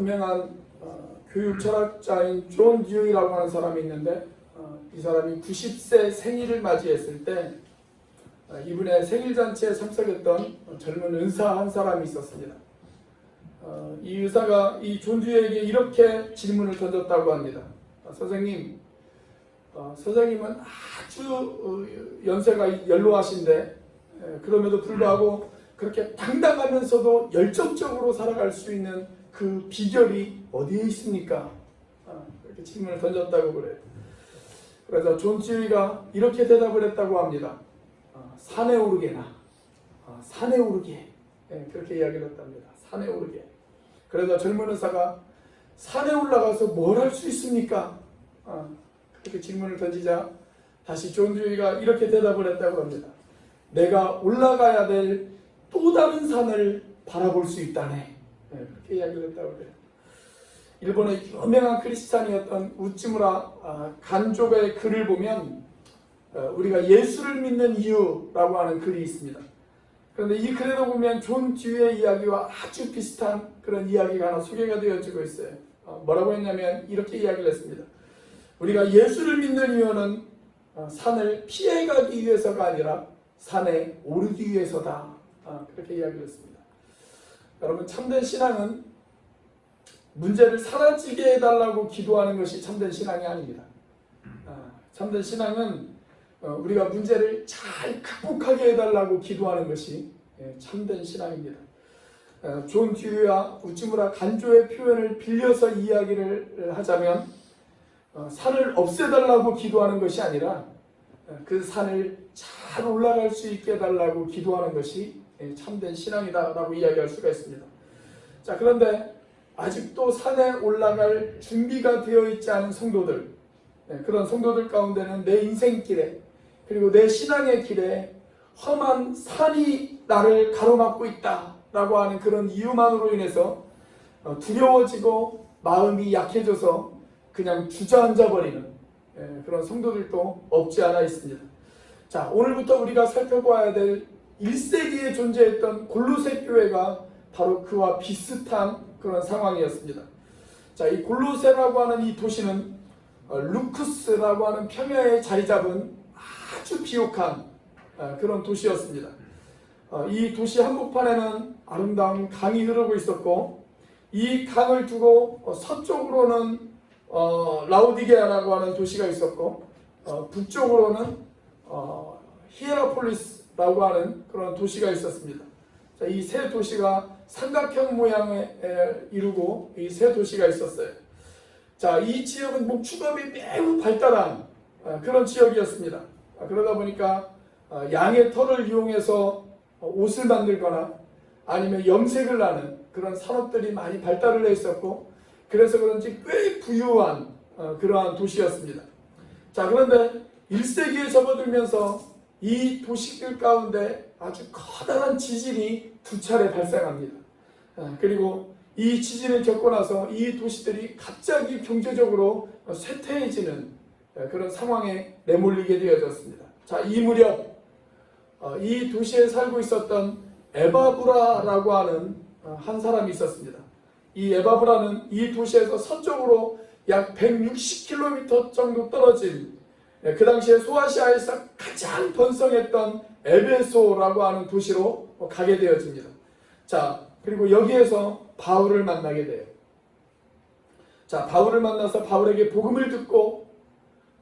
유명한 교육 철학자인 존 듀이라고 하는 사람이 있는데 이 사람이 90세 생일을 맞이했을 때 이분의 생일잔치에 참석했던 젊은 의사 한 사람이 있었습니다. 이 의사가 이 존 듀이에게 이렇게 질문을 던졌다고 합니다. 선생님, 선생님은 아주 연세가 연로하신데 그럼에도 불구하고 그렇게 당당하면서도 열정적으로 살아갈 수 있는 그 비결이 어디에 있습니까? 이렇게 질문을 던졌다고 그래요. 그래서 존 듀이가 이렇게 대답을 했다고 합니다. 산에 오르게나, 산에 오르게. 그렇게 이야기를 했답니다. 산에 오르게. 그래서 젊은 의사가 산에 올라가서 뭘 할 수 있습니까? 그렇게 질문을 던지자 다시 존 듀이가 이렇게 대답을 했다고 합니다. 내가 올라가야 될 또 다른 산을 바라볼 수 있다네. 그렇게 이야기를 했다고 해요. 일본의 유명한 크리스찬이었던 우찌무라 간조의 글을 보면 우리가 예수를 믿는 이유라고 하는 글이 있습니다. 그런데 이 글에도 보면 존 듀이의 이야기와 아주 비슷한 그런 이야기가 하나 소개가 되어지고 있어요. 뭐라고 했냐면 이렇게 이야기를 했습니다. 우리가 예수를 믿는 이유는 산을 피해가기 위해서가 아니라 산에 오르기 위해서다. 그렇게 이야기를 했습니다. 여러분, 참된 신앙은 문제를 사라지게 해달라고 기도하는 것이 참된 신앙이 아닙니다. 참된 신앙은 우리가 문제를 잘 극복하게 해달라고 기도하는 것이 참된 신앙입니다. 존 듀이와 우찌무라 간조의 표현을 빌려서 이야기를 하자면 산을 없애달라고 기도하는 것이 아니라 그 산을 잘 올라갈 수 있게 해달라고 기도하는 것이 참된 신앙이다라고 이야기할 수가 있습니다. 자, 그런데 아직도 산에 올라갈 준비가 되어 있지 않은 성도들, 그런 성도들 가운데는 내 인생길에 그리고 내 신앙의 길에 험한 산이 나를 가로막고 있다라고 하는 그런 이유만으로 인해서 두려워지고 마음이 약해져서 그냥 주저앉아 버리는 그런 성도들도 없지 않아 있습니다. 자, 오늘부터 우리가 살펴봐야 될 1세기에 존재했던 골로새 교회가 바로 그와 비슷한 그런 상황이었습니다. 자, 이 골로새라고 하는 이 도시는 루크스라고 하는 평야에 자리 잡은 아주 비옥한 그런 도시였습니다. 이 도시 한복판에는 아름다운 강이 흐르고 있었고 이 강을 두고 서쪽으로는 라우디게아라고 하는 도시가 있었고 북쪽으로는 히에라폴리스라고 하는 그런 도시가 있었습니다. 자, 이 세 도시가 삼각형 모양을 이루고 이 세 도시가 있었어요. 자, 이 지역은 목축업이 매우 발달한 그런 지역이었습니다. 그러다 보니까 양의 털을 이용해서 옷을 만들거나 아니면 염색을 하는 그런 산업들이 많이 발달을 해 있었고 그래서 그런지 꽤 부유한 그러한 도시였습니다. 자, 그런데 1세기에 접어들면서 이 도시들 가운데 아주 커다란 지진이 두 차례 발생합니다. 그리고 이 지진을 겪고 나서 이 도시들이 갑자기 경제적으로 쇠퇴해지는 그런 상황에 내몰리게 되어졌습니다. 자, 이 무렵 이 도시에 살고 있었던 에바브라라고 하는 한 사람이 있었습니다. 이 에바브라는 이 도시에서 서쪽으로 약 160km 정도 떨어진 그 당시에 소아시아에서 가장 번성했던 에베소라고 하는 도시로 가게 되어집니다. 자, 그리고 여기에서 바울을 만나게 돼요. 자, 바울을 만나서 바울에게 복음을 듣고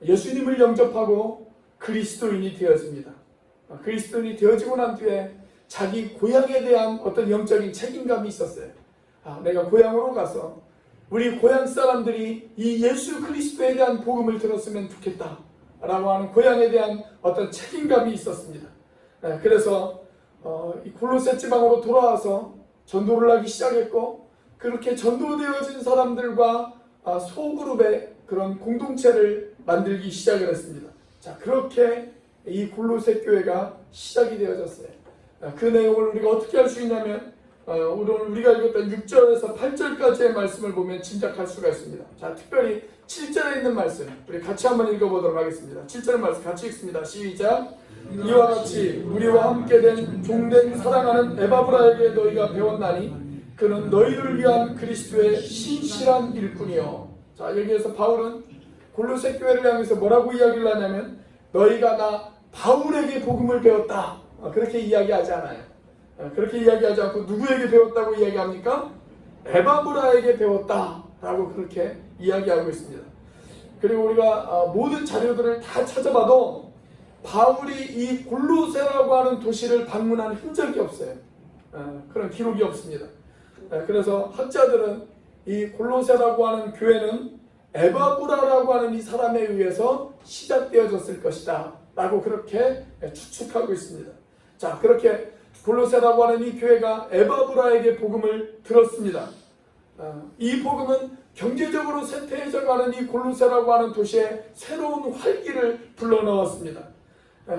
예수님을 영접하고 그리스도인이 되어집니다. 그리스도인이 되어지고 난 뒤에 자기 고향에 대한 어떤 영적인 책임감이 있었어요. 내가 고향으로 가서 우리 고향 사람들이 이 예수 그리스도에 대한 복음을 들었으면 좋겠다 라고 하는 고향에 대한 어떤 책임감이 있었습니다. 그래서 이 골로새 지방으로 돌아와서 전도를 하기 시작했고 그렇게 전도되어진 사람들과 소그룹의 그런 공동체를 만들기 시작을 했습니다. 자, 그렇게 이 골로새 교회가 시작이 되어졌어요. 그 내용을 우리가 어떻게 할 수 있냐면 오늘 우리가 읽었던 6절에서 8절까지의 말씀을 보면 짐작할 수가 있습니다. 자, 특별히 7절에 있는 말씀 우리 같이 한번 읽어보도록 하겠습니다. 7절 말씀 같이 읽습니다. 시작. 이와 같이 우리와 함께 된 종된 사랑하는 에바브라에게 너희가 배웠나니 그는 너희를 위한 그리스도의 신실한 일꾼이요. 자, 여기에서 바울은 골로새 교회를 향해서 뭐라고 이야기를 하냐면 너희가 나 바울에게 복음을 배웠다, 그렇게 이야기하지 않아요. 그렇게 이야기하지 않고 누구에게 배웠다고 이야기합니까? 에바브라에게 배웠다라고 그렇게 이야기하고 있습니다. 그리고 우리가 모든 자료들을 다 찾아봐도 바울이 이 골로새라고 하는 도시를 방문한 흔적이 없어요. 그런 기록이 없습니다. 그래서 학자들은 이 골로새라고 하는 교회는 에바브라라고 하는 이 사람에 의해서 시작되어졌을 것이다 라고 그렇게 추측하고 있습니다. 자, 그렇게 골로새라고 하는 이 교회가 에바브라에게 복음을 들었습니다. 이 복음은 경제적으로 쇠퇴해져가는 이 골로새라고 하는 도시에 새로운 활기를 불러넣었습니다.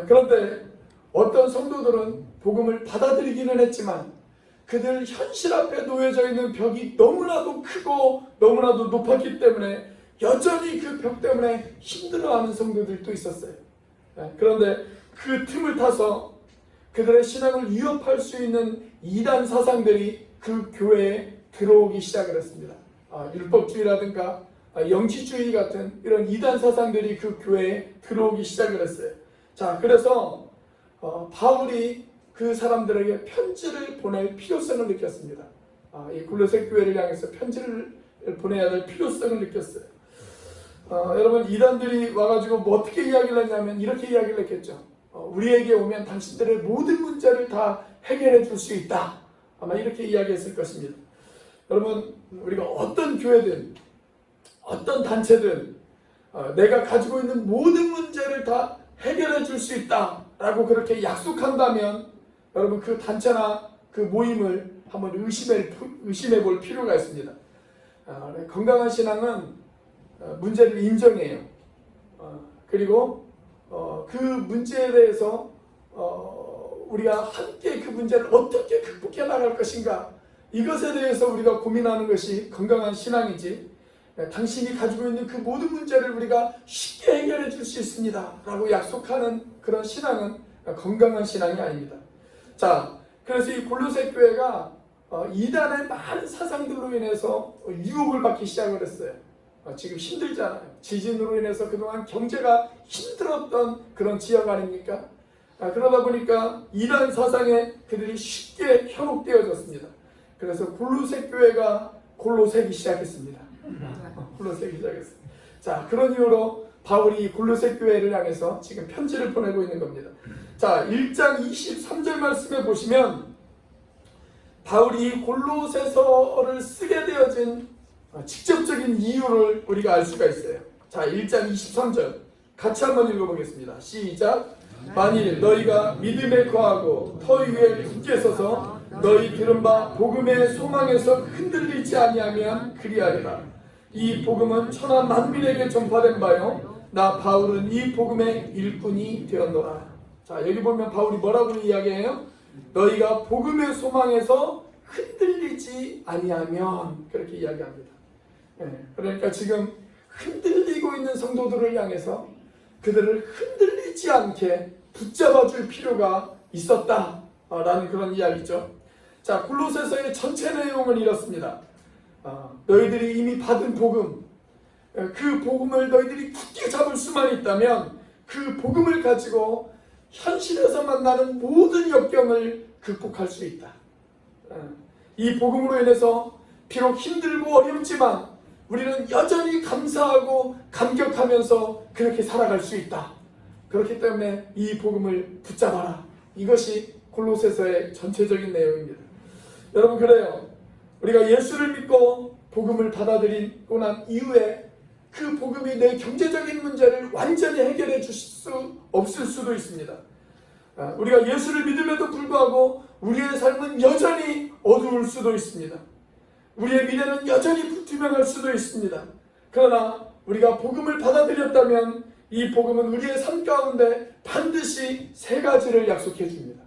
그런데 어떤 성도들은 복음을 받아들이기는 했지만 그들 현실 앞에 놓여져 있는 벽이 너무나도 크고 너무나도 높았기 때문에 여전히 그 벽 때문에 힘들어하는 성도들도 있었어요. 그런데 그 틈을 타서 그들의 신앙을 위협할 수 있는 이단 사상들이 그 교회에 들어오기 시작을 했습니다. 율법주의라든가 영지주의 같은 이런 이단 사상들이 그 교회에 들어오기 시작을 했어요. 자, 그래서 바울이 그 사람들에게 편지를 보낼 필요성을 느꼈습니다. 이 골로새 교회를 향해서 편지를 보내야 될 필요성을 느꼈어요. 여러분, 이단들이 와가지고 뭐 어떻게 이야기를 했냐면 이렇게 이야기를 했겠죠. 우리에게 오면 당신들의 모든 문제를 다 해결해 줄 수 있다, 아마 이렇게 이야기했을 것입니다. 여러분, 우리가 어떤 교회든 어떤 단체든 내가 가지고 있는 모든 문제를 다 해결해 줄 수 있다 라고 그렇게 약속한다면 여러분, 그 단체나 그 모임을 한번 의심해 볼 필요가 있습니다. 건강한 신앙은 문제를 인정해요. 그리고 그 문제에 대해서 우리가 함께 그 문제를 어떻게 극복해 나갈 것인가, 이것에 대해서 우리가 고민하는 것이 건강한 신앙이지, 당신이 가지고 있는 그 모든 문제를 우리가 쉽게 해결해 줄 수 있습니다 라고 약속하는 그런 신앙은 건강한 신앙이 아닙니다. 자, 그래서 이 골로새 교회가 이단의 많은 사상들로 인해서 유혹을 받기 시작을 했어요. 지금 힘들잖아요. 지진으로 인해서 그동안 경제가 힘들었던 그런 지역 아닙니까? 그러다 보니까 이단 사상에 그들이 쉽게 현혹되어졌습니다. 그래서 골로새 교회가 골로새기 시작했습니다. 골로새기 시작했습니다. 자, 그런 이유로 바울이 골로새 교회를 향해서 지금 편지를 보내고 있는 겁니다. 자, 1장 23절 말씀에 보시면 바울이 골로새서를 쓰게 되어진 직접적인 이유를 우리가 알 수가 있어요. 자, 1장 23절 같이 한번 읽어보겠습니다. 시작. 만일 너희가 믿음에 거하고 터 위에 굳게 서서 너희 들은 바 복음의 소망에서 흔들리지 아니하면 그리하리라. 이 복음은 천하 만민에게 전파된 바요, 나 바울은 이 복음의 일꾼이 되었노라. 자, 여기 보면 바울이 뭐라고 이야기해요? 너희가 복음의 소망에서 흔들리지 아니하면, 그렇게 이야기합니다. 그러니까 지금 흔들리고 있는 성도들을 향해서 그들을 흔들리지 않게 붙잡아 줄 필요가 있었다라는 그런 이야기죠. 자, 골로새서의 전체 내용은 이렇습니다. 너희들이 이미 받은 복음, 그 복음을 너희들이 굳게 잡을 수만 있다면 그 복음을 가지고 현실에서 만나는 모든 역경을 극복할 수 있다. 이 복음으로 인해서 비록 힘들고 어렵지만 우리는 여전히 감사하고 감격하면서 그렇게 살아갈 수 있다. 그렇기 때문에 이 복음을 붙잡아라. 이것이 골로새서의 전체적인 내용입니다. 여러분, 그래요. 우리가 예수를 믿고 복음을 받아들이고 난 이후에 그 복음이 내 경제적인 문제를 완전히 해결해 줄 수 없을 수도 있습니다. 우리가 예수를 믿음에도 불구하고 우리의 삶은 여전히 어두울 수도 있습니다. 우리의 미래는 여전히 불투명할 수도 있습니다. 그러나 우리가 복음을 받아들였다면 이 복음은 우리의 삶 가운데 반드시 세 가지를 약속해 줍니다.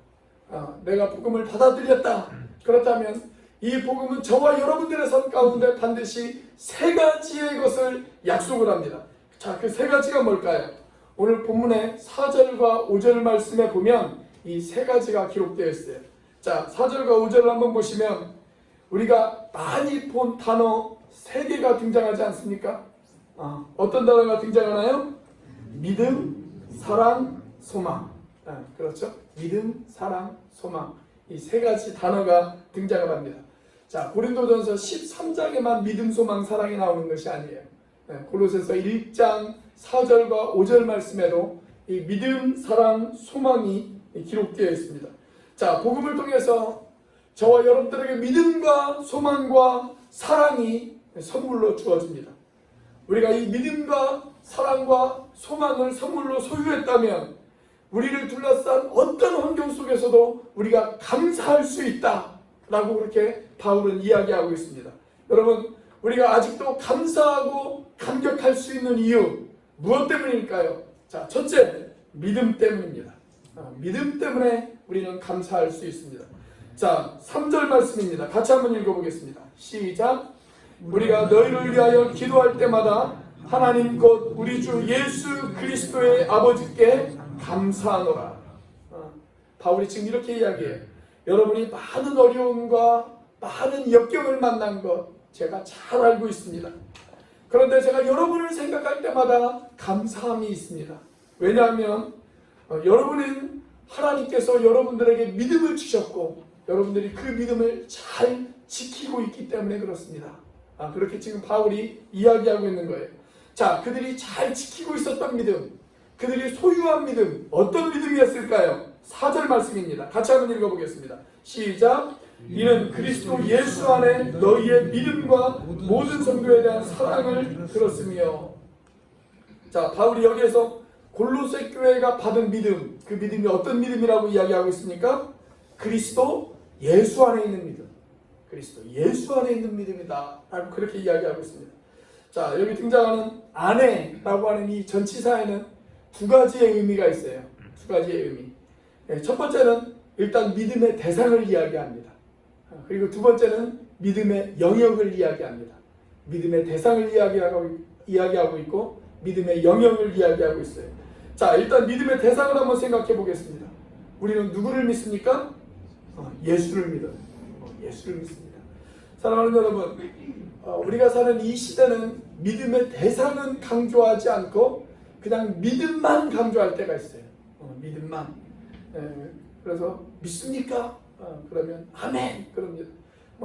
내가 복음을 받아들였다. 그렇다면 이 복음은 저와 여러분들의 삶 가운데 반드시 세 가지의 것을 약속을 합니다. 자, 그 세 가지가 뭘까요? 오늘 본문의 4절과 5절 말씀에 보면 이 세 가지가 기록되어 있어요. 자, 4절과 5절을 한번 보시면 우리가 많이 본 단어 3개가 등장하지 않습니까? 어떤 단어가 등장하나요? 믿음, 사랑, 소망. 그렇죠? 믿음, 사랑, 소망. 이 3가지 단어가 등장을 합니다. 자, 고린도전서 13장에만 믿음, 소망, 사랑이 나오는 것이 아니에요. 골로새서 1장 4절과 5절 말씀에도 이 믿음, 사랑, 소망이 기록되어 있습니다. 자, 복음을 통해서 저와 여러분들에게 믿음과 소망과 사랑이 선물로 주어집니다. 우리가 이 믿음과 사랑과 소망을 선물로 소유했다면 우리를 둘러싼 어떤 환경 속에서도 우리가 감사할 수 있다라고 그렇게 바울은 이야기하고 있습니다. 여러분, 우리가 아직도 감사하고 감격할 수 있는 이유 무엇 때문일까요? 자, 첫째, 믿음 때문입니다. 믿음 때문에 우리는 감사할 수 있습니다. 자, 3절 말씀입니다. 같이 한번 읽어보겠습니다. 시작. 우리가 너희를 위하여 기도할 때마다 하나님 곧 우리 주 예수 그리스도의 아버지께 감사하노라. 바울이 지금 이렇게 이야기해요. 여러분이 많은 어려움과 많은 역경을 만난 것 제가 잘 알고 있습니다. 그런데 제가 여러분을 생각할 때마다 감사함이 있습니다. 왜냐하면 여러분은 하나님께서 여러분들에게 믿음을 주셨고 여러분들이 그 믿음을 잘 지키고 있기 때문에 그렇습니다. 그렇게 지금 바울이 이야기하고 있는 거예요. 자, 그들이 잘 지키고 있었던 믿음, 그들이 소유한 믿음, 어떤 믿음이었을까요? 4절 말씀입니다. 같이 한번 읽어보겠습니다. 시작. 이는 그리스도 예수 안에 너희의 믿음과 모든 성도에 대한 사랑을 들었으며. 자, 바울이 여기에서 골로새 교회가 받은 믿음, 그 믿음이 어떤 믿음이라고 이야기하고 있습니까? 그리스도 예수 안에 있는 믿음, 그리스도 예수 안에 있는 믿음이다 라고 그렇게 이야기하고 있습니다. 자, 여기 등장하는 안에라고 하는 이 전치사에는 2가지의 의미가 있어요. 2가지의 의미. 첫 번째는 일단 믿음의 대상을 이야기합니다. 그리고 두 번째는 믿음의 영역을 이야기합니다. 믿음의 대상을 이야기하고 있고 믿음의 영역을 이야기하고 있어요. 자, 일단 믿음의 대상을 한번 생각해 보겠습니다. 우리는 누구를 믿습니까? 예수를 믿어요. 예수를 믿습니다. 사랑하는 여러분, 우리가 사는 이 시대는 믿음의 대상은 강조하지 않고 그냥 믿음만 강조할 때가 있어요. 믿음만. 그래서 믿습니까? 그러면 아멘. 그럽니다.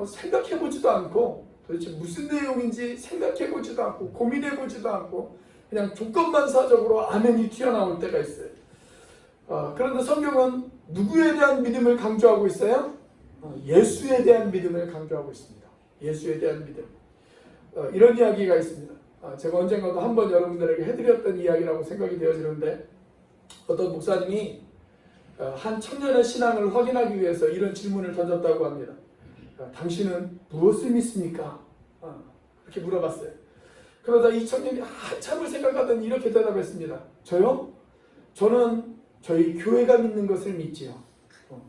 생각해보지도 않고 도대체 무슨 내용인지 생각해보지도 않고 고민해보지도 않고 그냥 조건반사적으로 아멘이 튀어나올 때가 있어요. 그런데 성경은 누구에 대한 믿음을 강조하고 있어요? 예수에 대한 믿음을 강조하고 있습니다. 예수에 대한 믿음. 이런 이야기가 있습니다. 제가 언젠가도 한번 여러분들에게 해드렸던 이야기라고 생각이 되어지는데 어떤 목사님이 한 청년의 신앙을 확인하기 위해서 이런 질문을 던졌다고 합니다. 당신은 무엇을 믿습니까? 이렇게 물어봤어요. 그러다 이 청년이 한참을 생각하더니 이렇게 대답했습니다. 저요? 저는 저희 교회가 믿는 것을 믿지요.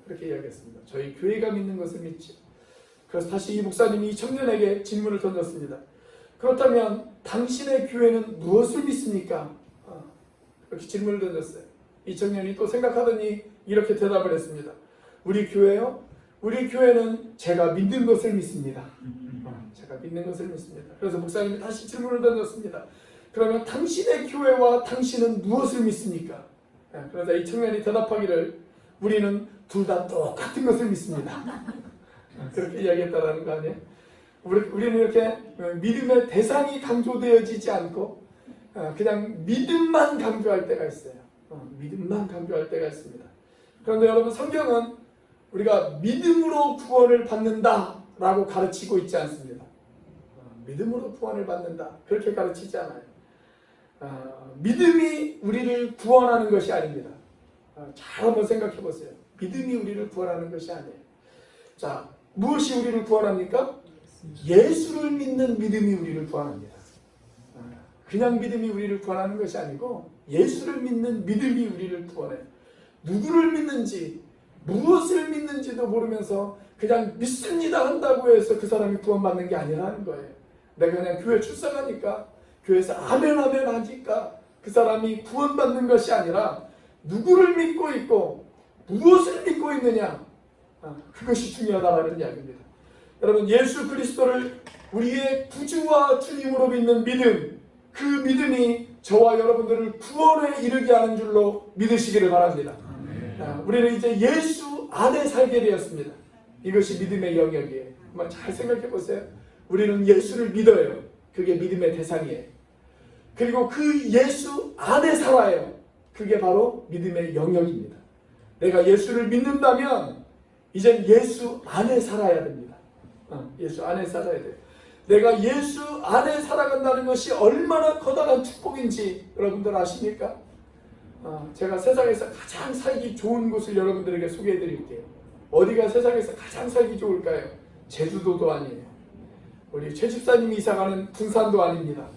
그렇게 이야기했습니다. 저희 교회가 믿는 것을 믿지요. 그래서 다시 이 목사님이 이 청년에게 질문을 던졌습니다. 그렇다면 당신의 교회는 무엇을 믿습니까? 그렇게 질문을 던졌어요. 이 청년이 또 생각하더니 이렇게 대답을 했습니다. 우리 교회요? 우리 교회는 제가 믿는 것을 믿습니다. 제가 믿는 것을 믿습니다. 그래서 목사님이 다시 질문을 던졌습니다. 그러면 당신의 교회와 당신은 무엇을 믿습니까? 그래서 이 청년이 대답하기를 우리는 둘 다 똑같은 것을 믿습니다. 그렇게 이야기했다는 거 아니에요? 우리는 이렇게 믿음의 대상이 강조되어지지 않고 그냥 믿음만 강조할 때가 있어요. 믿음만 강조할 때가 있습니다. 그런데 여러분, 성경은 우리가 믿음으로 구원을 받는다라고 가르치고 있지 않습니다. 믿음으로 구원을 받는다 그렇게 가르치지 않아요. 믿음이 우리를 구원하는 것이 아닙니다. 잘 한번 생각해 보세요. 믿음이 우리를 구원하는 것이 아니에요. 자, 무엇이 우리를 구원합니까? 예수를 믿는 믿음이 우리를 구원합니다. 그냥 믿음이 우리를 구원하는 것이 아니고 예수를 믿는 믿음이 우리를 구원해요. 누구를 믿는지 무엇을 믿는지도 모르면서 그냥 믿습니다 한다고 해서 그 사람이 구원받는 게 아니라는 거예요. 내가 그냥 교회 출석하니까 교회에서 아멘 아멘 하니까 그 사람이 구원받는 것이 아니라 누구를 믿고 있고 무엇을 믿고 있느냐, 그것이 중요하다는 이야기입니다. 여러분, 예수 그리스도를 우리의 구주와 주님으로 믿는 믿음, 그 믿음이 저와 여러분들을 구원에 이르게 하는 줄로 믿으시기를 바랍니다. 우리는 이제 예수 안에 살게 되었습니다. 이것이 믿음의 영역이에요. 한번 잘 생각해 보세요. 우리는 예수를 믿어요. 그게 믿음의 대상이에요. 그리고 그 예수 안에 살아요. 그게 바로 믿음의 영역입니다. 내가 예수를 믿는다면 이젠 예수 안에 살아야 됩니다. 예수 안에 살아야 돼요. 내가 예수 안에 살아간다는 것이 얼마나 커다란 축복인지 여러분들 아십니까? 제가 세상에서 가장 살기 좋은 곳을 여러분들에게 소개해 드릴게요. 어디가 세상에서 가장 살기 좋을까요? 제주도도 아니에요. 우리 최 집사님이 이사가는 군산도 아닙니다.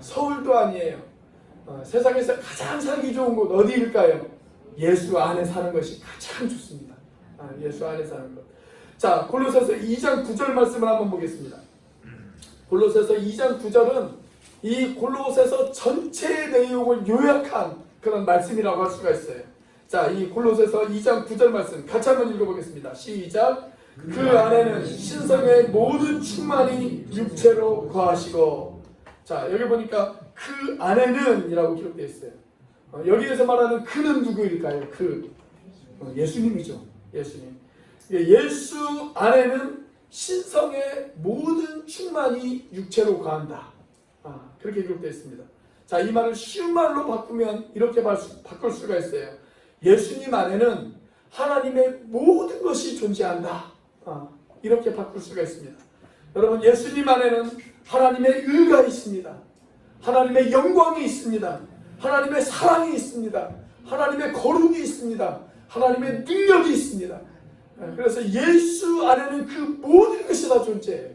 서울도 아니에요. 세상에서 가장 살기 좋은 곳 어디일까요? 예수 안에 사는 것이 가장 좋습니다. 예수 안에 사는 것. 자, 골로새서 2장 9절 말씀을 한번 보겠습니다. 골로새서 2장 9절은 이 골로새서 전체의 내용을 요약한 그런 말씀이라고 할 수가 있어요. 자, 이 골로새서 2장 9절 말씀 같이 한번 읽어보겠습니다. 시작. 그 안에는 신성의 모든 충만이 육체로 거하시고. 자, 여기 보니까 그 안에는 이라고 기록되어 있어요. 여기에서 말하는 그는 누구일까요? 예수님이죠. 예수님. 예수 안에는 신성의 모든 충만이 육체로 거한다. 그렇게 기록되어 있습니다. 자, 이 말을 쉬운 말로 바꾸면 이렇게 바꿀 수가 있어요. 예수님 안에는 하나님의 모든 것이 존재한다. 이렇게 바꿀 수가 있습니다. 여러분, 예수님 안에는 하나님의 의가 있습니다. 하나님의 영광이 있습니다. 하나님의 사랑이 있습니다. 하나님의 거룩이 있습니다. 하나님의 능력이 있습니다. 그래서 예수 안에는 그 모든 것이 다 존재해요.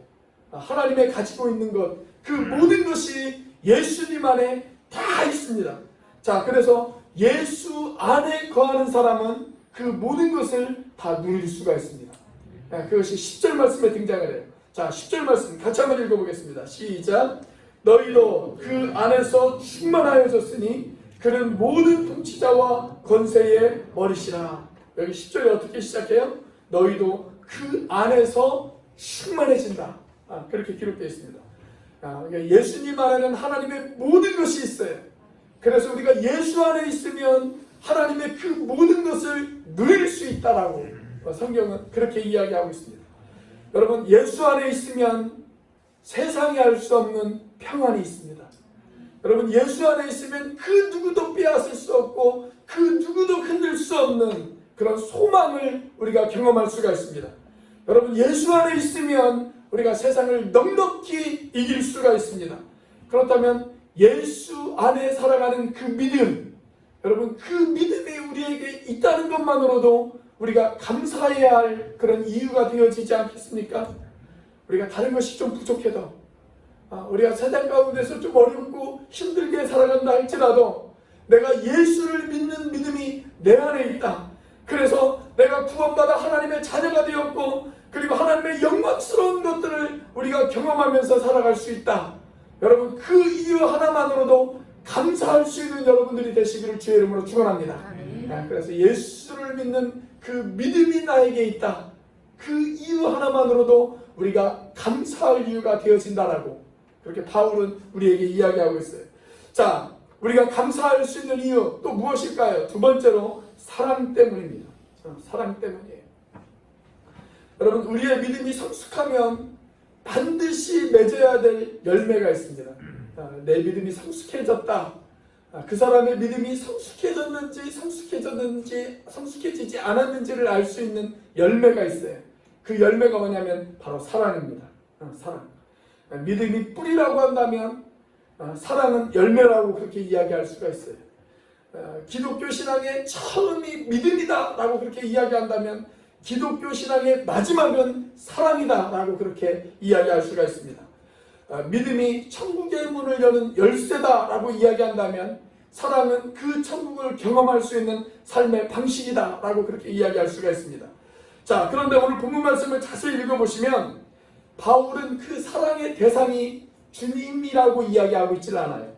하나님의 가지고 있는 것, 그 모든 것이 예수님 안에 다 있습니다. 자, 그래서 예수 안에 거하는 사람은 그 모든 것을 다 누릴 수가 있습니다. 그것이 10절 말씀에 등장을 해요. 자, 10절 말씀 같이 한번 읽어보겠습니다. 시작. 너희도 그 안에서 충만하여졌으니 그는 모든 통치자와 권세의 머리시라. 여기 10절에 어떻게 시작해요? 너희도 그 안에서 충만해진다. 그렇게 기록되어 있습니다. 예수님 안에는 하나님의 모든 것이 있어요. 그래서 우리가 예수 안에 있으면 하나님의 그 모든 것을 누릴 수 있다라고 성경은 그렇게 이야기하고 있습니다. 여러분, 예수 안에 있으면 세상이 알 수 없는 평안이 있습니다. 여러분, 예수 안에 있으면 그 누구도 빼앗을 수 없고 그 누구도 흔들 수 없는 그런 소망을 우리가 경험할 수가 있습니다. 여러분, 예수 안에 있으면 우리가 세상을 넉넉히 이길 수가 있습니다. 그렇다면 예수 안에 살아가는 그 믿음, 여러분, 그 믿음이 우리에게 있다는 것만으로도 우리가 감사해야 할 그런 이유가 되어지지 않겠습니까? 우리가 다른 것이 좀 부족해도, 우리가 세상 가운데서 좀 어렵고 힘들게 살아간다 할지라도 내가 예수를 믿는 믿음이 내 안에 있다. 그래서 내가 구원받아 하나님의 자녀가 되었고, 그리고 하나님의 영광스러운 것들을 우리가 경험하면서 살아갈 수 있다. 여러분, 그 이유 하나만으로도 감사할 수 있는 여러분들이 되시기를 주의 이름으로 축원합니다. 그래서 예수를 믿는 그 믿음이 나에게 있다. 그 이유 하나만으로도 우리가 감사할 이유가 되어진다라고 그렇게 바울은 우리에게 이야기하고 있어요. 자, 우리가 감사할 수 있는 이유 또 무엇일까요? 두 번째로 사랑 때문입니다. 사랑 때문이에요. 여러분, 우리의 믿음이 성숙하면 반드시 맺어야 될 열매가 있습니다. 내 믿음이 성숙해졌다. 그 사람의 믿음이 성숙해지지 않았는지를 알 수 있는 열매가 있어요. 그 열매가 뭐냐면 바로 사랑입니다. 사랑. 믿음이 뿌리라고 한다면 사랑은 열매라고 그렇게 이야기할 수가 있어요. 기독교 신앙의 처음이 믿음이다 라고 그렇게 이야기한다면 기독교 신앙의 마지막은 사랑이다 라고 그렇게 이야기할 수가 있습니다. 믿음이 천국의 문을 여는 열쇠다 라고 이야기한다면 사랑은 그 천국을 경험할 수 있는 삶의 방식이다 라고 그렇게 이야기할 수가 있습니다. 자, 그런데 오늘 본문 말씀을 자세히 읽어보시면 바울은 그 사랑의 대상이 주님이라고 이야기하고 있지는 않아요.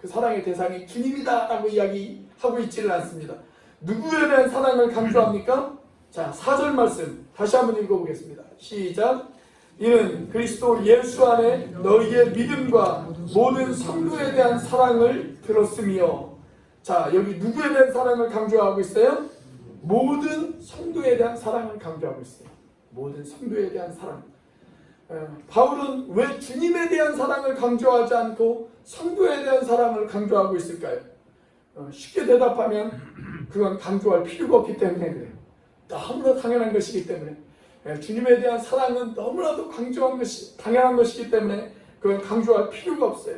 그 사랑의 대상이 주님이다 라고 이야기하고 있지는 않습니다. 누구에 대한 사랑을 강조합니까? 자, 4절 말씀 다시 한번 읽어보겠습니다. 시작. 이는 그리스도 예수 안에 너희의 믿음과 모든 성도에 대한 사랑을 들었으며. 자, 여기 누구에 대한 사랑을 강조하고 있어요? 모든 성도에 대한 사랑을 강조하고 있어요. 모든 성도에 대한 사랑. 바울은 왜 주님에 대한 사랑을 강조하지 않고 성도에 대한 사랑을 강조하고 있을까요? 쉽게 대답하면 그건 강조할 필요가 없기 때문에 그래요. 너무나 당연한 것이기 때문에. 주님에 대한 사랑은 너무나도 당연한 것이기 때문에 그건 강조할 필요가 없어요.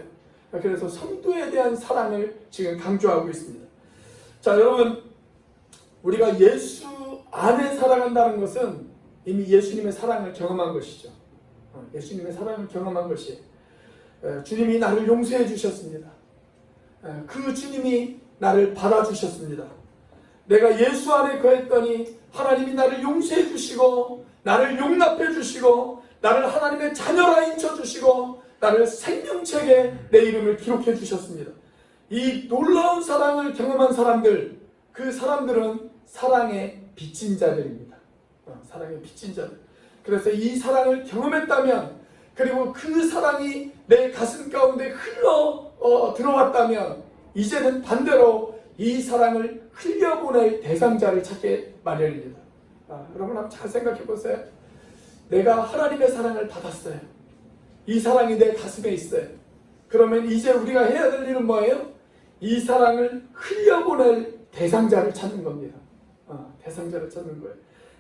그래서 성도에 대한 사랑을 지금 강조하고 있습니다. 자, 여러분, 우리가 예수 안에 살아간다는 것은 이미 예수님의 사랑을 경험한 것이죠. 예수님의 사랑을 경험한 것이, 주님이 나를 용서해 주셨습니다. 그 주님이 나를 받아주셨습니다. 내가 예수 안에 거했더니 하나님이 나를 용서해 주시고 나를 용납해 주시고 나를 하나님의 자녀라 인쳐 주시고 나를 생명책에 내 이름을 기록해 주셨습니다. 이 놀라운 사랑을 경험한 사람들, 그 사람들은 사랑의 빚진 자들입니다. 사랑의 빚진 자들. 그래서 이 사랑을 경험했다면, 그리고 그 사랑이 내 가슴 가운데 흘러 들어왔다면, 이제는 반대로 이 사랑을 흘려보낼 대상자를 찾게 마련입니다. 여러분 한번 잘 생각해 보세요. 내가 하나님의 사랑을 받았어요. 이 사랑이 내 가슴에 있어요. 그러면 이제 우리가 해야 될 일은 뭐예요? 이 사랑을 흘려보낼 대상자를 찾는 겁니다. 대상자를 찾는 거예요.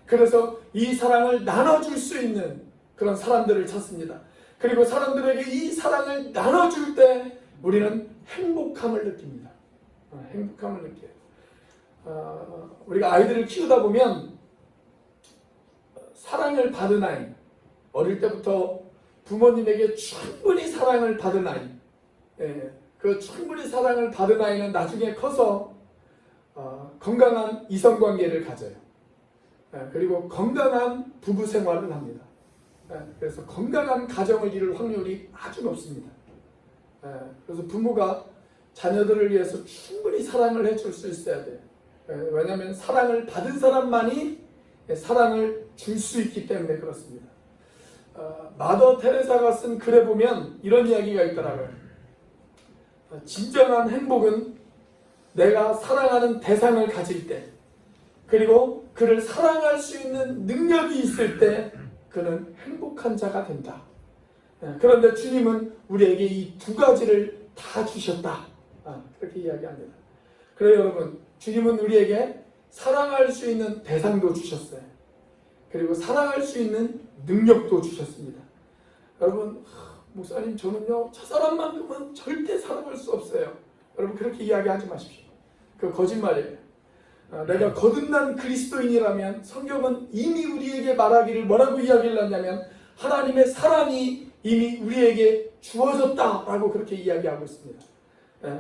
그래서 이 사랑을 나눠줄 수 있는 그런 사람들을 찾습니다. 그리고 사람들에게 이 사랑을 나눠줄 때 우리는 행복함을 느낍니다. 행복함을 느껴요. 우리가 아이들을 키우다 보면 사랑을 받은 아이, 어릴 때부터 부모님에게 충분히 사랑을 받은 아이, 그 충분히 사랑을 받은 아이는 나중에 커서 건강한 이성관계를 가져요. 그리고 건강한 부부 생활을 합니다. 그래서 건강한 가정을 이룰 확률이 아주 높습니다. 그래서 부모가 자녀들을 위해서 충분히 사랑을 해줄 수 있어야 돼요. 왜냐하면 사랑을 받은 사람만이 사랑을 줄 수 있기 때문에 그렇습니다. 마더 테레사가 쓴 글에 보면 이런 이야기가 있더라고요. 진정한 행복은 내가 사랑하는 대상을 가질 때, 그리고 그를 사랑할 수 있는 능력이 있을 때 그는 행복한 자가 된다. 그런데 주님은 우리에게 이 두 가지를 다 주셨다. 그렇게 이야기합니다. 그래요, 여러분, 주님은 우리에게 사랑할 수 있는 대상도 주셨어요. 그리고 사랑할 수 있는 능력도 주셨습니다. 여러분, 목사님, 저는요 저 사람만큼은 절대 사랑할 수 없어요. 여러분, 그렇게 이야기하지 마십시오. 그 거짓말이에요. 내가 거듭난 그리스도인이라면 성경은 이미 우리에게 말하기를 뭐라고 이야기를 하냐면 하나님의 사랑이 이미 우리에게 주어졌다라고 그렇게 이야기하고 있습니다.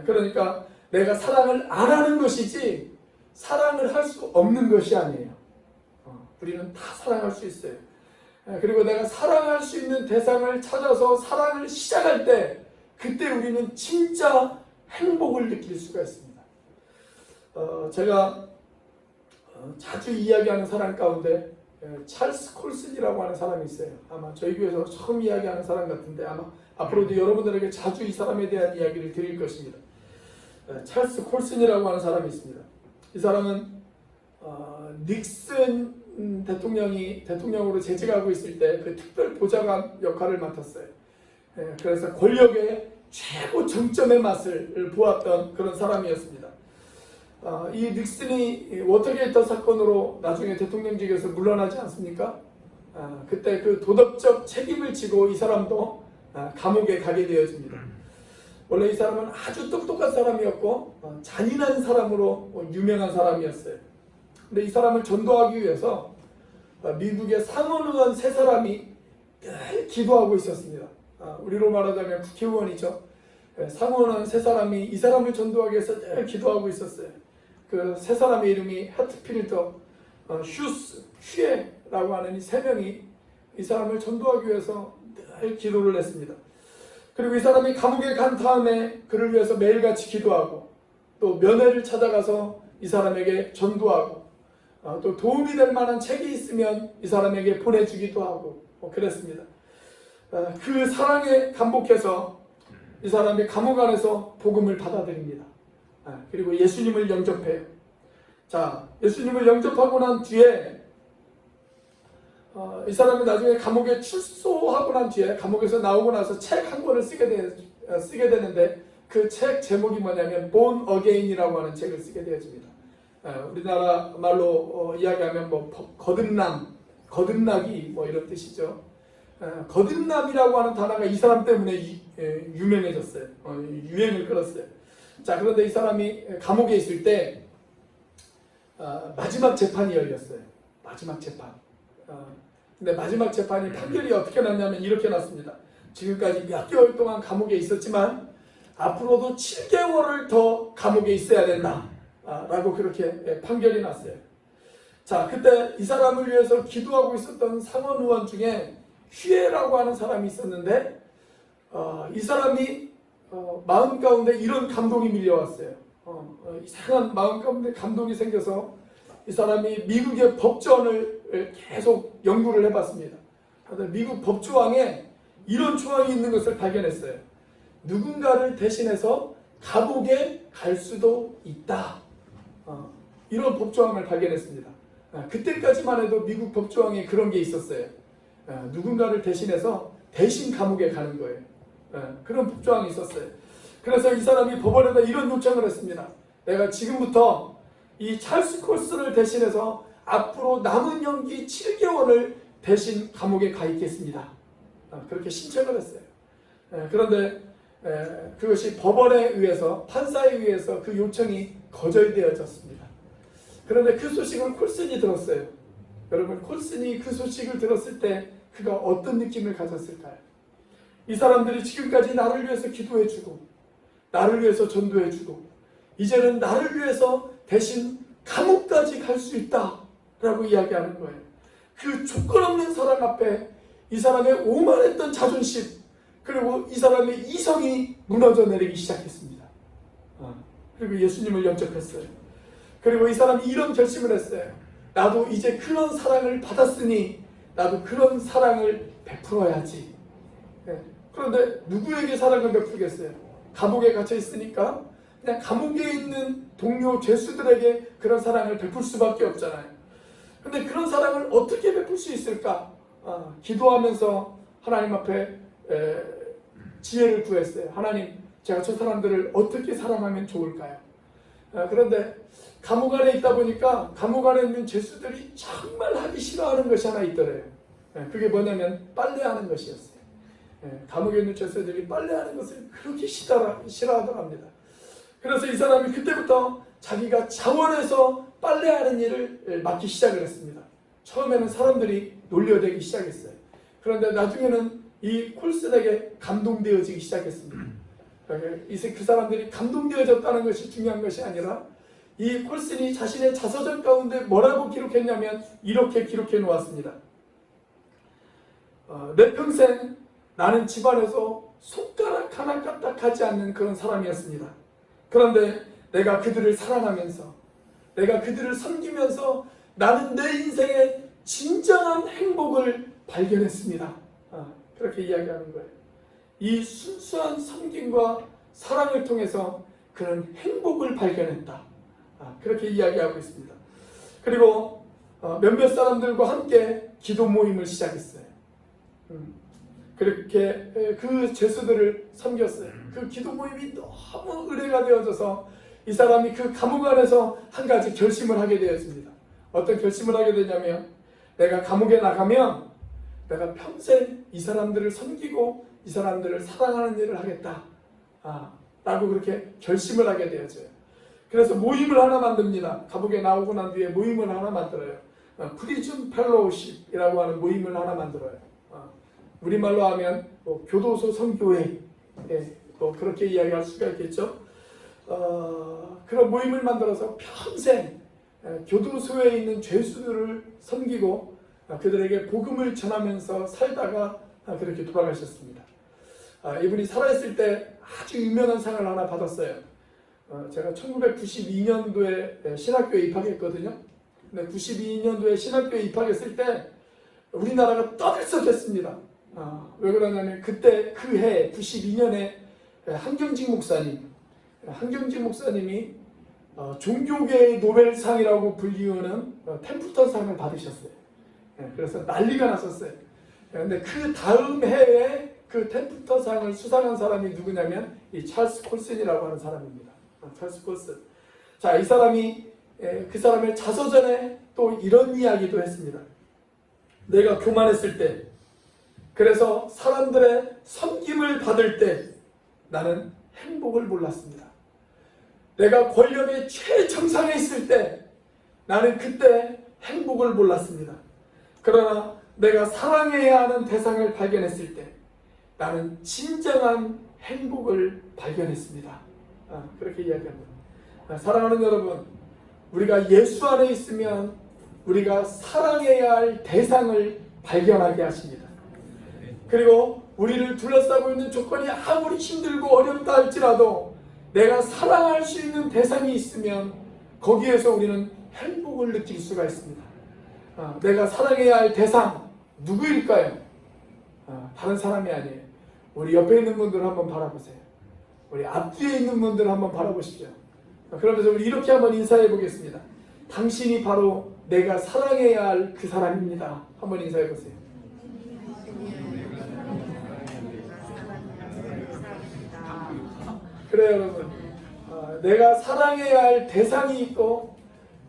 그러니까 내가 사랑을 안 하는 것이지 사랑을 할 수 없는 것이 아니에요. 우리는 다 사랑할 수 있어요. 그리고 내가 사랑할 수 있는 대상을 찾아서 사랑을 시작할 때 그때 우리는 진짜 행복을 느낄 수가 있습니다. 제가 자주 이야기하는 사람 가운데 찰스 콜슨이라고 하는 사람이 있어요. 아마 저희 교회에서 처음 이야기하는 사람 같은데 아마 앞으로도 여러분들에게 자주 이 사람에 대한 이야기를 드릴 것입니다. 찰스 콜슨이라고 하는 사람이 있습니다. 이 사람은 닉슨 대통령이 대통령으로 재직하고 있을 때 그 특별 보좌관 역할을 맡았어요. 그래서 권력의 최고 정점의 맛을 보았던 그런 사람이었습니다. 이 닉슨이 워터게이트 사건으로 나중에 대통령직에서 물러나지 않습니까? 그때 그 도덕적 책임을 지고 이 사람도 감옥에 가게 되어집니다. 원래 이 사람은 아주 똑똑한 사람이었고 잔인한 사람으로 유명한 사람이었어요. 근데 이 사람을 전도하기 위해서 미국의 상원 의원 3사람이 늘 기도하고 있었습니다. 우리로 말하자면 국회의원이죠. 상원 의원 3사람이 이 사람을 전도하기 위해서 늘 기도하고 있었어요. 그 3사람의 이름이 하트필더, 슈에라고 하는 이 3명이 이 사람을 전도하기 위해서 늘 기도를 했습니다. 그리고 이 사람이 감옥에 간 다음에 그를 위해서 매일같이 기도하고 또 면회를 찾아가서 이 사람에게 전도하고 또 도움이 될 만한 책이 있으면 이 사람에게 보내주기도 하고 그랬습니다. 그 사랑에 감복해서 이 사람이 감옥 안에서 복음을 받아들입니다. 그리고 예수님을 영접해요. 자, 예수님을 영접하고 난 뒤에 이 사람이 나중에 감옥에 출소하고 난 뒤에 감옥에서 나오고 나서 책 한 권을 쓰게 되는데 그 책 제목이 뭐냐면 Born Again이라고 하는 책을 쓰게 되어집니다. 우리나라 말로 이야기하면 거듭나기 이런 뜻이죠. 거듭남이라고 하는 단어가 이 사람 때문에 유명해졌어요. 유행을 끌었어요. 자, 그런데 이 사람이 감옥에 있을 때 마지막 재판이 열렸어요. 마지막 재판. 근데 마지막 재판이 판결이 어떻게 났냐면 이렇게 났습니다. 지금까지 몇 개월 동안 감옥에 있었지만 앞으로도 7개월을 더 감옥에 있어야 된다. 라고 그렇게 판결이 났어요. 자, 그때 이 사람을 위해서 기도하고 있었던 상원 의원 중에 휘에라고 하는 사람이 있었는데 이 사람이 마음 가운데 이런 감동이 밀려왔어요. 이상한 마음 가운데 감동이 생겨서 이 사람이 미국의 법전을 계속 연구를 해봤습니다. 미국 법조항에 이런 조항이 있는 것을 발견했어요. 누군가를 대신해서 감옥에 갈 수도 있다. 이런 법조항을 발견했습니다. 그때까지만 해도 미국 법조항에 그런 게 있었어요. 누군가를 대신해서 대신 감옥에 가는 거예요. 그런 법조항이 있었어요. 그래서 이 사람이 법원에다 이런 요청을 했습니다. 내가 지금부터 이 찰스 콜스를 대신해서 앞으로 남은 연기 7개월을 대신 감옥에 가 있겠습니다. 그렇게 신청을 했어요. 그런데 그것이 법원에 의해서, 판사에 의해서 그 요청이 거절되어졌습니다. 그런데 그 소식을 콜슨이 들었어요. 여러분, 콜슨이 그 소식을 들었을 때 그가 어떤 느낌을 가졌을까요? 이 사람들이 지금까지 나를 위해서 기도해주고 나를 위해서 전도해주고 이제는 나를 위해서 대신 감옥까지 갈 수 있다라고 이야기하는 거예요. 그 조건 없는 사랑 앞에 이 사람의 오만했던 자존심 그리고 이 사람의 이성이 무너져 내리기 시작했습니다. 그리고 예수님을 영접했어요. 그리고 이 사람이 이런 결심을 했어요. 나도 이제 그런 사랑을 받았으니 나도 그런 사랑을 베풀어야지. 그런데 누구에게 사랑을 베풀겠어요? 감옥에 갇혀 있으니까 그냥 감옥에 있는 동료 죄수들에게 그런 사랑을 베풀 수밖에 없잖아요. 근데 그런 사랑을 어떻게 베풀 수 있을까? 기도하면서 하나님 앞에 지혜를 구했어요. 하나님, 제가 저 사람들을 어떻게 사랑하면 좋을까요? 그런데 감옥 안에 있다 보니까 감옥 안에 있는 죄수들이 정말 하기 싫어하는 것이 하나 있더래요. 그게 뭐냐면 빨래하는 것이었어요. 감옥에 있는 죄수들이 빨래하는 것을 그렇게 싫어하더랍니다. 그래서 이 사람이 그때부터 자기가 자원해서 빨래하는 일을 맡기 시작을 했습니다. 처음에는 사람들이 놀려대기 시작했어요. 그런데 나중에는 이 콜슨에게 감동되어지기 시작했습니다. 그 사람들이 감동되어졌다는 것이 중요한 것이 아니라 이 콜슨이 자신의 자서전 가운데 뭐라고 기록했냐면 이렇게 기록해 놓았습니다. 내 평생 나는 집안에서 손가락 하나 까딱하지 않는 그런 사람이었습니다. 그런데 내가 그들을 사랑하면서 내가 그들을 섬기면서 나는 내 인생의 진정한 행복을 발견했습니다. 그렇게 이야기하는 거예요. 이 순수한 섬김과 사랑을 통해서 그런 행복을 발견했다. 그렇게 이야기하고 있습니다. 그리고 몇몇 사람들과 함께 기도 모임을 시작했어요. 그렇게 그 죄수들을 섬겼어요. 그 기도 모임이 너무 의뢰가 되어져서 이 사람이 그 감옥 안에서 한 가지 결심을 하게 되었습니다. 어떤 결심을 하게 되냐면 내가 감옥에 나가면 내가 평생 이 사람들을 섬기고 이 사람들을 사랑하는 일을 하겠다. 라고 그렇게 결심을 하게 되어져요. 그래서 모임을 하나 만듭니다. 감옥에 나오고 난 뒤에 모임을 하나 만들어요. 프리즌 펠로우십이라고 하는 모임을 하나 만들어요. 우리말로 하면 교도소 선교회, 그렇게 이야기할 수가 있겠죠. 그런 모임을 만들어서 평생 교도소에 있는 죄수들을 섬기고 그들에게 복음을 전하면서 살다가 그렇게 돌아가셨습니다. 이분이 살아있을 때 아주 유명한 상을 하나 받았어요. 제가 1992년도에 신학교에 입학했거든요. 근데 92년도에 신학교에 입학했을 때 우리나라가 떠들썩했습니다. 왜 그러냐면 그때 그 해 92년에 한경직 목사님이 종교계의 노벨상이라고 불리우는 템플턴상을 받으셨어요. 그래서 난리가 났었어요. 그런데 그 다음 해에 그 템플턴상을 수상한 사람이 누구냐면 이 찰스 콜슨이라고 하는 사람입니다. 찰스 콜슨. 자, 이 사람이 그 사람의 자서전에 또 이런 이야기도 했습니다. 내가 교만했을 때, 그래서 사람들의 섬김을 받을 때 나는 행복을 몰랐습니다. 내가 권력의 최정상에 있을 때 나는 그때 행복을 몰랐습니다. 그러나 내가 사랑해야 하는 대상을 발견했을 때 나는 진정한 행복을 발견했습니다. 그렇게 이야기합니다. 사랑하는 여러분, 우리가 예수 안에 있으면 우리가 사랑해야 할 대상을 발견하게 하십니다. 그리고 우리를 둘러싸고 있는 조건이 아무리 힘들고 어렵다 할지라도 내가 사랑할 수 있는 대상이 있으면 거기에서 우리는 행복을 느낄 수가 있습니다. 내가 사랑해야 할 대상 누구일까요? 다른 사람이 아니에요. 우리 옆에 있는 분들 한번 바라보세요. 우리 앞뒤에 있는 분들 한번 바라보십시오. 그러면서 우리 이렇게 한번 인사해 보겠습니다. 당신이 바로 내가 사랑해야 할 그 사람입니다. 한번 인사해 보세요. 그래요, 여러분. 내가 사랑해야 할 대상이 있고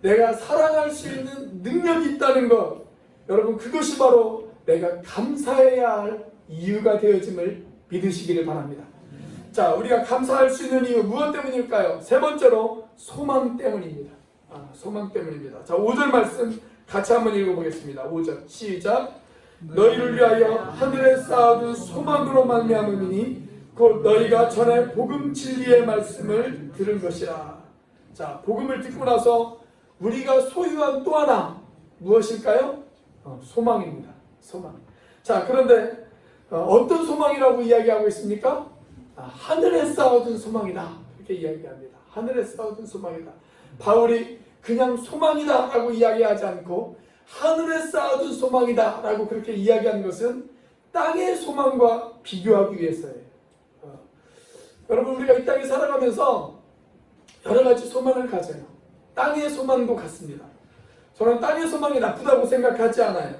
내가 사랑할 수 있는 능력이 있다는 것, 여러분, 그것이 바로 내가 감사해야 할 이유가 되어짐을 믿으시기를 바랍니다. 자, 우리가 감사할 수 있는 이유 무엇 때문일까요? 세 번째로 소망 때문입니다. 소망 때문입니다. 자, 5절 말씀 같이 한번 읽어보겠습니다. 5절 시작. 너희를 위하여 하늘에 쌓아둔 소망으로 말미암음이니 곧 너희가 전에 복음 진리의 말씀을 들은 것이라. 자, 복음을 듣고 나서 우리가 소유한 또 하나 무엇일까요? 소망입니다. 소망. 자, 그런데 어떤 소망이라고 이야기하고 있습니까? 하늘에 쌓아둔 소망이다. 이렇게 이야기합니다. 하늘에 쌓아둔 소망이다. 바울이 그냥 소망이다 라고 이야기하지 않고 하늘에 쌓아둔 소망이다 라고 그렇게 이야기한 것은 땅의 소망과 비교하기 위해서예요. 여러분, 우리가 이 땅에 살아가면서 여러 가지 소망을 가져요. 땅의 소망도 같습니다. 저는 땅의 소망이 나쁘다고 생각하지 않아요.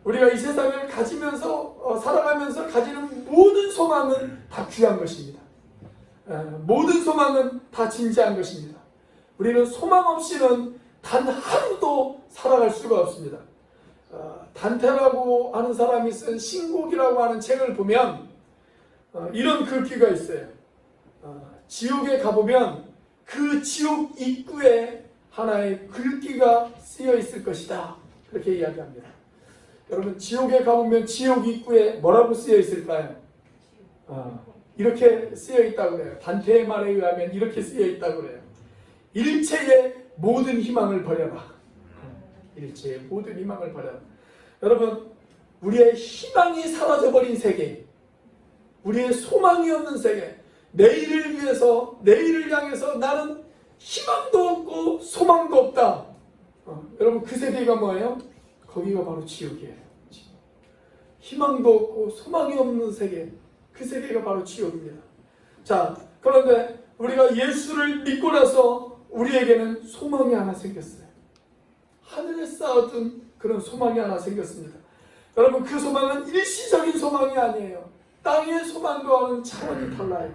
우리가 이 세상을 가지면서 살아가면서 가지는 모든 소망은 다 귀한 것입니다. 모든 소망은 다 진지한 것입니다. 우리는 소망 없이는 단 하루도 살아갈 수가 없습니다. 단테라고 하는 사람이 쓴 신곡이라고 하는 책을 보면 이런 글귀가 있어요. 지옥에 가보면 그 지옥 입구에 하나의 글귀가 쓰여 있을 것이다. 그렇게 이야기합니다. 여러분, 지옥에 가보면 지옥 입구에 뭐라고 쓰여 있을까요? 이렇게 쓰여 있다고 그래요. 단테의 말에 의하면 이렇게 쓰여 있다고 그래요. 일체의 모든 희망을 버려라. 일체의 모든 희망을 버려라. 여러분, 우리의 희망이 사라져버린 세계, 우리의 소망이 없는 세계, 내일을 위해서, 내일을 향해서 나는 희망도 없고 소망도 없다. 여러분, 그 세계가 뭐예요? 거기가 바로 지옥이에요. 희망도 없고 소망이 없는 세계, 그 세계가 바로 지옥입니다. 자, 그런데 우리가 예수를 믿고 나서 우리에게는 소망이 하나 생겼어요. 하늘에 쌓아둔 그런 소망이 하나 생겼습니다. 여러분, 그 소망은 일시적인 소망이 아니에요. 땅의 소망과는 차원이 달라요.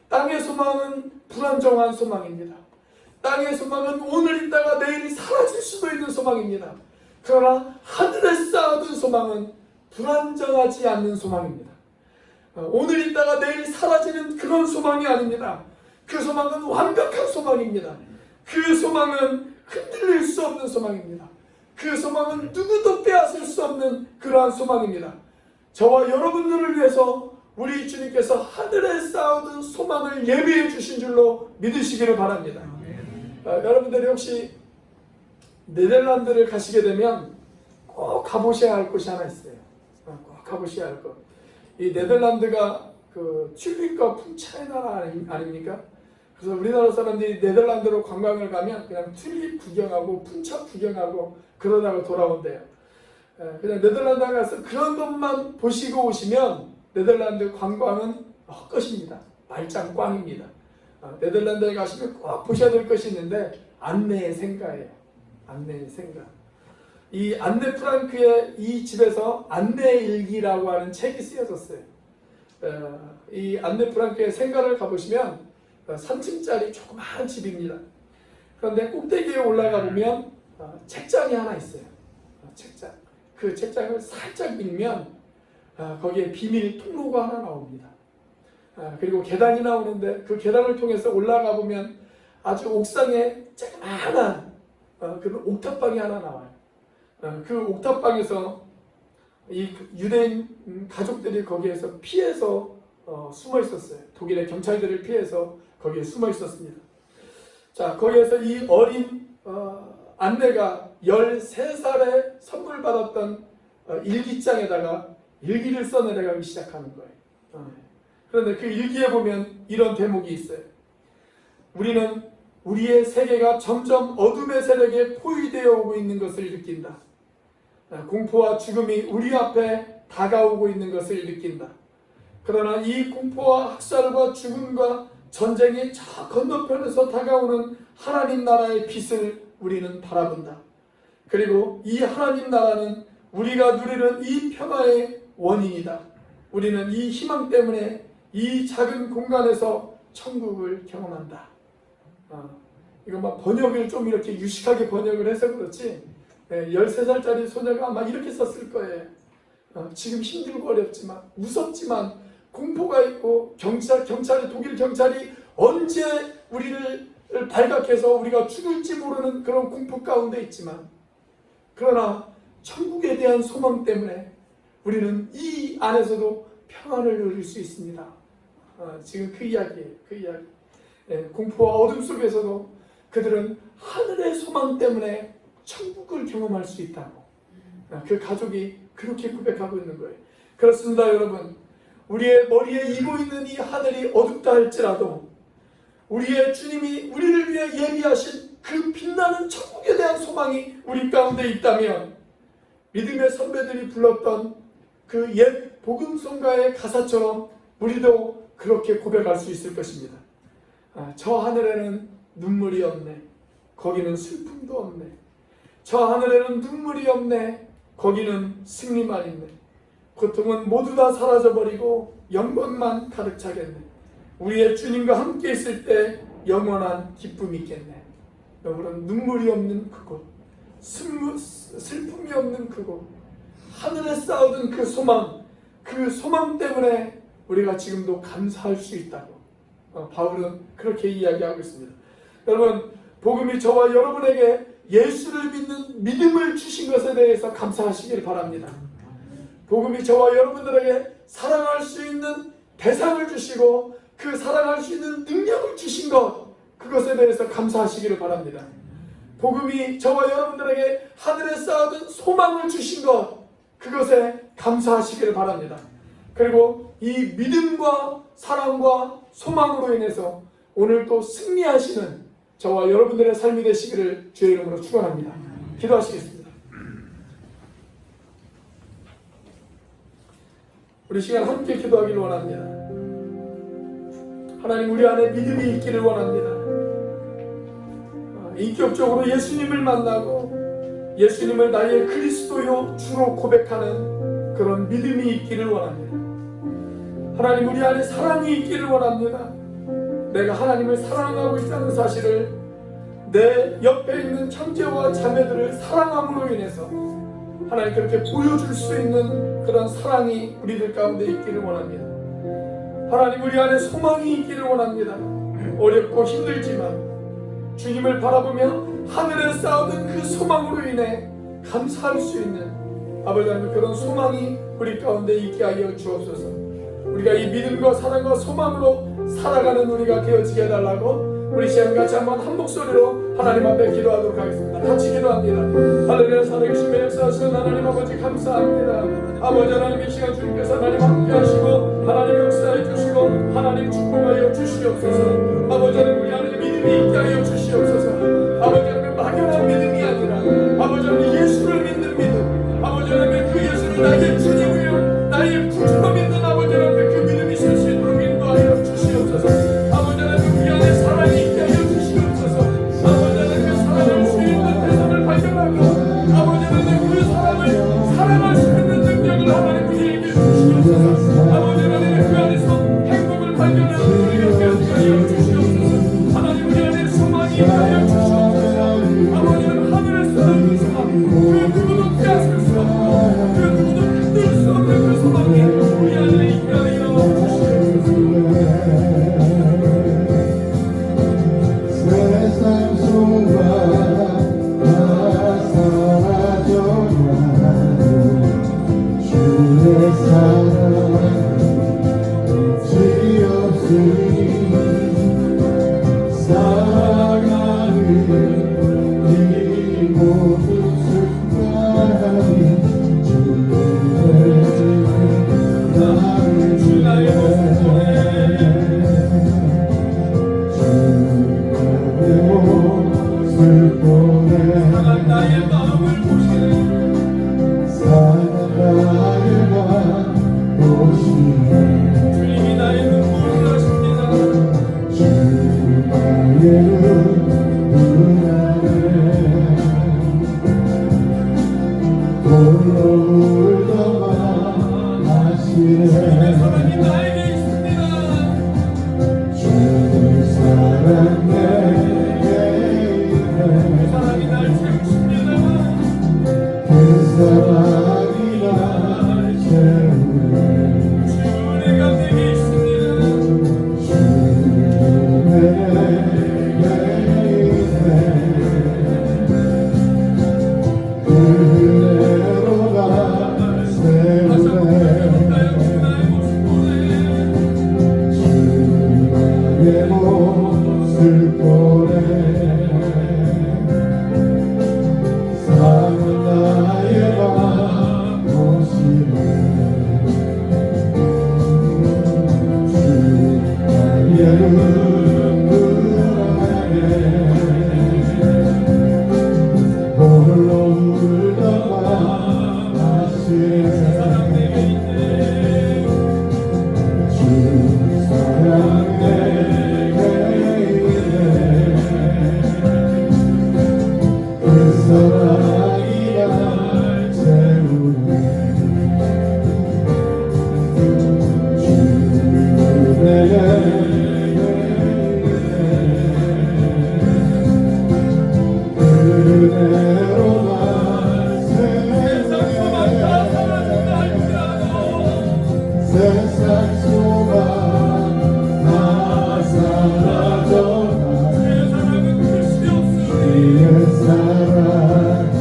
땅의 소망은 불안정한 소망입니다. 땅의 소망은 오늘 있다가 내일 사라질 수도 있는 소망입니다. 그러나 하늘에 쌓아둔 소망은 불안정하지 않는 소망입니다. 오늘 있다가 내일 사라지는 그런 소망이 아닙니다. 그 소망은 완벽한 소망입니다. 그 소망은 흔들릴 수 없는 소망입니다. 그 소망은 누구도 빼앗을 수 없는 그러한 소망입니다. 저와 여러분들을 위해서 우리 주님께서 하늘에 쌓아둔 소망을 예비해 주신 줄로 믿으시기를 바랍니다. 여러분들이 혹시 네덜란드를 가시게 되면 꼭 가보셔야 할 곳이 하나 있어요. 꼭 가보셔야 할 것. 이 네덜란드가 그 튤립과 풍차의 나라 아닙니까? 그래서 우리나라 사람들이 네덜란드로 관광을 가면 그냥 튤립 구경하고 풍차 구경하고 그러다가 돌아온대요. 그냥 네덜란드 가서 그런 것만 보시고 오시면 네덜란드 관광은 헛것입니다. 말짱 꽝입니다. 네덜란드에 가시면 꼭 보셔야 될 것이 있는데 안네의 생가예요. 안네의 생가. 이 안네 프랑크의 이 집에서 안네의 일기라고 하는 책이 쓰여졌어요. 이 안네 프랑크의 생가를 가보시면 3층짜리 조그마한 집입니다. 그런데 꼭대기에 올라가 보면 책장이 하나 있어요. 책장. 그 책장을 살짝 밀면 거기에 비밀 통로가 하나 나옵니다. 그리고 계단이 나오는데 그 계단을 통해서 올라가 보면 아주 옥상에 조그마한 그 옥탑방이 하나 나와요. 그 옥탑방에서 이 유대인 가족들이 거기에서 피해서 숨어 있었어요. 독일의 경찰들을 피해서 거기에 숨어 있었습니다. 자, 거기에서 이 어린 안내가 13살에 선물 받았던 일기장에다가 일기를 써내려가기 시작하는 거예요. 그런데 그 일기에 보면 이런 대목이 있어요. 우리는 우리의 세계가 점점 어둠의 세력에 포위되어 오고 있는 것을 느낀다. 공포와 죽음이 우리 앞에 다가오고 있는 것을 느낀다. 그러나 이 공포와 학살과 죽음과 전쟁이 저 건너편에서 다가오는 하나님 나라의 빛을 우리는 바라본다. 그리고 이 하나님 나라는 우리가 누리는 이 평화의 원인이다. 우리는 이 희망 때문에 이 작은 공간에서 천국을 경험한다. 이거 막 번역을 좀 이렇게 유식하게 번역을 해서 그렇지 13살짜리 소녀가 아마 이렇게 썼을 거예요. 지금 힘들고 어렵지만 무섭지만 공포가 있고 경찰이 독일 경찰이 언제 우리를 발각해서 우리가 죽을지 모르는 그런 공포 가운데 있지만 그러나 천국에 대한 소망 때문에 우리는 이 안에서도 평안을 누릴 수 있습니다. 지금 그 이야기예요. 그 이야기. 공포와 어둠 속에서도 그들은 하늘의 소망 때문에 천국을 경험할 수 있다고. 그 가족이 그렇게 고백하고 있는 거예요. 그렇습니다, 여러분. 우리의 머리에 이고 있는 이 하늘이 어둡다 할지라도 우리의 주님이 우리를 위해 예비하신 그 빛나는 천국에 대한 소망이 우리 가운데 있다면 믿음의 선배들이 불렀던 그 옛 복음송가의 가사처럼 우리도 그렇게 고백할 수 있을 것입니다. 저 하늘에는 눈물이 없네. 거기는 슬픔도 없네. 저 하늘에는 눈물이 없네. 거기는 승리만 있네. 고통은 모두 다 사라져버리고 영광만 가득 차겠네. 우리의 주님과 함께 있을 때 영원한 기쁨이 있겠네. 여러분, 눈물이 없는 그곳, 슬픔이 없는 그곳, 하늘에 쌓아둔 그 소망 때문에 우리가 지금도 감사할 수 있다고 바울은 그렇게 이야기하고 있습니다. 여러분, 복음이 저와 여러분에게 예수를 믿는 믿음을 주신 것에 대해서 감사하시길 바랍니다. 복음이 저와 여러분들에게 사랑할 수 있는 대상을 주시고 그 사랑할 수 있는 능력을 주신 것, 그것에 대해서 감사하시기를 바랍니다. 복음이 저와 여러분들에게 하늘에 쌓아둔 소망을 주신 것, 그것에 감사하시기를 바랍니다. 그리고 이 믿음과 사랑과 소망으로 인해서 오늘 또 승리하시는 저와 여러분들의 삶이 되시기를 주의 이름으로 축원합니다. 기도하시겠습니다. 우리 시간 함께 기도하기를 원합니다. 하나님, 우리 안에 믿음이 있기를 원합니다. 인격적으로 예수님을 만나고 예수님을 나의 그리스도요 주로 고백하는 그런 믿음이 있기를 원합니다. 하나님, 우리 안에 사랑이 있기를 원합니다. 내가 하나님을 사랑하고 있다는 사실을 내 옆에 있는 형제와 자매들을 사랑함으로 인해서 하나님 그렇게 보여줄 수 있는 그런 사랑이 우리들 가운데 있기를 원합니다. 하나님, 우리 안에 소망이 있기를 원합니다. 어렵고 힘들지만 주님을 바라보며 하늘에 쌓아둔 그 소망으로 인해 감사할 수 있는 아버지 하나님, 그런 소망이 우리 가운데 있게 하여 주옵소서. 우리가 이 믿음과 사랑과 소망으로 살아가는 우리가 되어지게 해달라고 우리 시간 같이 한번 한 목소리로 하나님 앞에 기도하도록 하겠습니다. 같이 기도합니다. 할렐루야. 살아계신 역사하시는 하나님 아버지 감사합니다. 아버지 하나님, 이 시간 주님께서 하나님 함께 하시고 하나님 역사해 주시고 하나님 축복하여 주시옵소서. 아버지 하나님, 우리 상한 나의 마음을 보시네. 주님이 나의 눈물을 하십니다. 주님의 사랑이 나에게 있습니다. 그 사랑이 날 채우십니다. 주내가 내게 있습니다. 사랑 내게 있네. 세상 소망 다 사라져가 주의 사랑은 끝이 없으니 주의 사랑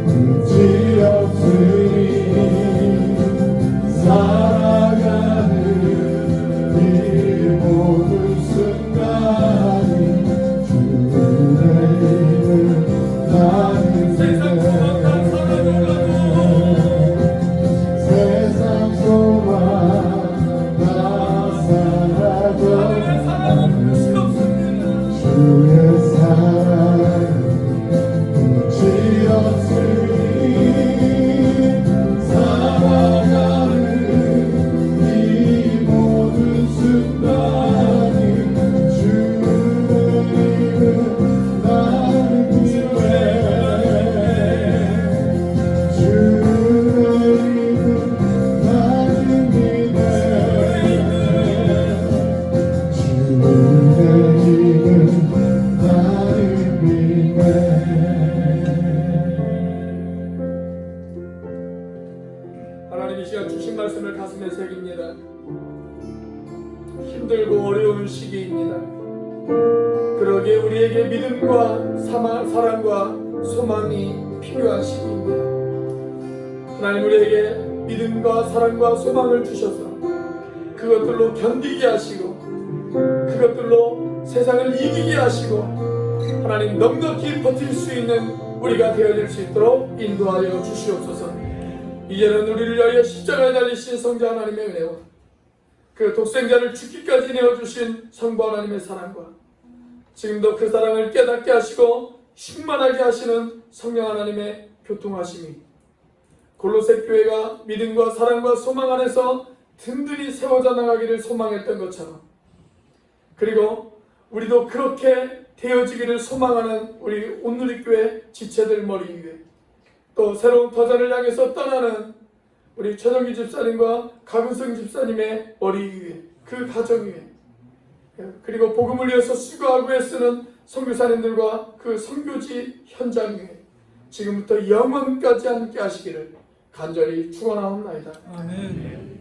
끝이 없으니 살아가는 이 모든 순간이 주의 이름을 나는 세상 소망 다 사라져가도 세상 소망 다 사라져 하늘의 사랑은 끝이 없습니다. 주의 사랑 끝이 없으니 살아가는 이 모든 순간이 주의 이름 나를 위해 주의 이름 나를 위해 주의 이름 나를 위해 하나님 이 시간 주신 말씀을 가슴에 새깁니다. 힘들고 어려운 시기입니다. 그러기에 우리에게 믿음과 사랑과 소망이 필요한 시기입니다. 하나님 우리에게 믿음과 사랑과 소망을 주셔서 그것들로 견디게 하시고 그것들로 세상을 이기게 하시고 하나님 넉넉히 버틸 수 있는 우리가 되어질 수 있도록 인도하여 주시옵소서. 이제는 우리를 위하여 십자가에 달리신 성자 하나님의 은혜와 그 독생자를 죽기까지 내어주신 성부 하나님의 사랑과 지금도 그 사랑을 깨닫게 하시고 충만하게 하시는 성령 하나님의 교통하심이 골로새 교회가 믿음과 사랑과 소망 안에서 든든히 세워져 나가기를 소망했던 것처럼 그리고 우리도 그렇게 되어지기를 소망하는 우리 온누리교회 지체들 머리 위에 또 새로운 도전을 향해서 떠나는 우리 최정기 집사님과 강은성 집사님의 머리 위에 그 가정 위에 그리고 복음을 위해서 수고하고 애쓰는 선교사님들과 그 선교지 현장 위에 지금부터 영원까지 함께 하시기를 간절히 축원하옵나이다. 아멘.